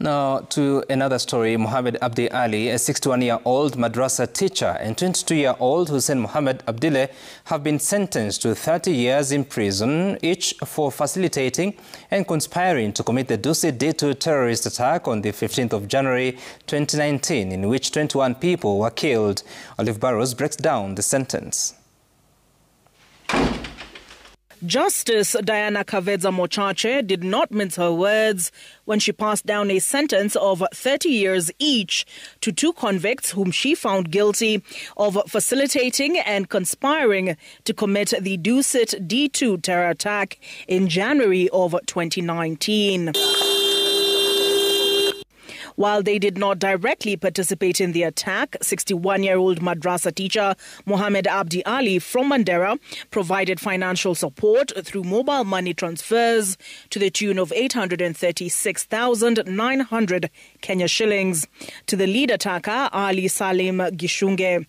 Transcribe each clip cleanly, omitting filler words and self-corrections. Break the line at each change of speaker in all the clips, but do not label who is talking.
Now to another story. Mohamed Abdi Ali, a 61-year-old Madrassa teacher, and 22-year-old Hussein Mohamed Abdille have been sentenced to 30 years in prison, each for facilitating and conspiring to commit the Dusit D2 terrorist attack on the 15th of January 2019, in which 21 people were killed. Olive Barrows breaks down the sentence.
Justice Diana Kavedza Mochache did not mince her words when she passed down a sentence of 30 years each to two convicts whom she found guilty of facilitating and conspiring to commit the Dusit D2 terror attack in January of 2019. While they did not directly participate in the attack, 61-year-old Madrassa teacher Mohamed Abdi Ali from Mandera provided financial support through mobile money transfers to the tune of 836,900 Kenya shillings to the lead attacker, Ali Salim Gishunge.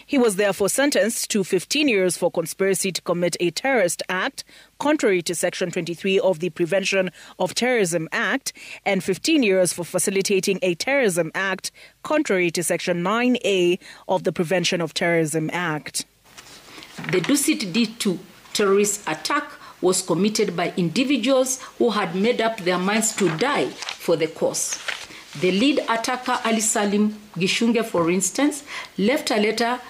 He was therefore sentenced to 15 years for conspiracy to commit a terrorist act, contrary to Section 23 of the Prevention of Terrorism Act, and 15 years for facilitating a terrorism act, contrary to Section 9A of the Prevention of Terrorism Act.
The Dusit D2 terrorist attack was committed by individuals who had made up their minds to die for the cause. The lead attacker, Ali Salim Gishunge, for instance, left a letter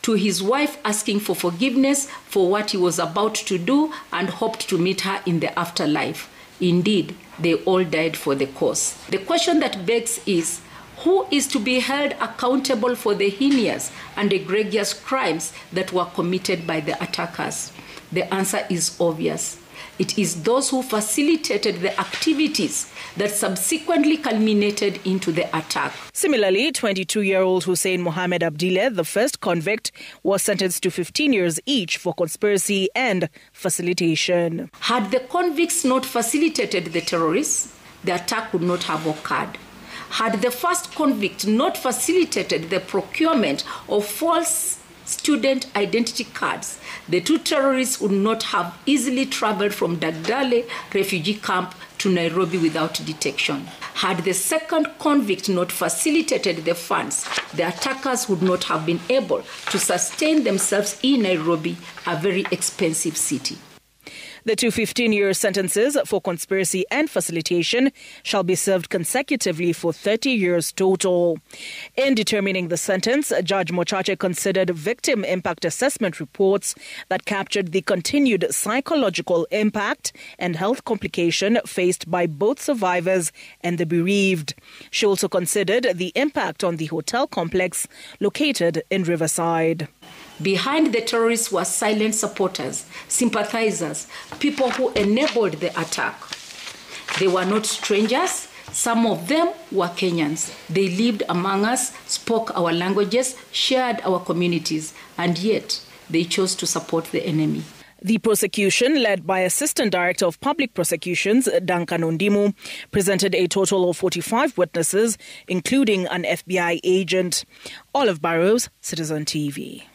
to his wife asking for forgiveness for what he was about to do and hoped to meet her in the afterlife. Indeed, they all died for the cause. The question that begs is, who is to be held accountable for the heinous and egregious crimes that were committed by the attackers? The answer is obvious. It is those who facilitated the activities that subsequently culminated into the attack.
Similarly, 22-year-old Hussein Mohamed Abdille, the first convict, was sentenced to 15 years each for conspiracy and facilitation.
Had the convicts not facilitated the terrorists, the attack would not have occurred. Had the first convict not facilitated the procurement of false student identity cards, the two terrorists would not have easily traveled from Dagdale refugee camp to Nairobi without detection. Had the second convict not facilitated the funds, the attackers would not have been able to sustain themselves in Nairobi, a very expensive city.
The two 15-year sentences for conspiracy and facilitation shall be served consecutively for 30 years total. In determining the sentence, Judge Mochache considered victim impact assessment reports that captured the continued psychological impact and health complication faced by both survivors and the bereaved. She also considered the impact on the hotel complex located in Riverside.
Behind the terrorists were silent supporters, sympathizers, people who enabled the attack. They were not strangers. Some of them were Kenyans. They lived among us, spoke our languages, shared our communities, and yet they chose to support the enemy.
The prosecution, led by Assistant Director of Public Prosecutions, Duncan Ondimu, presented a total of 45 witnesses, including an FBI agent. Olive Barrows, Citizen TV.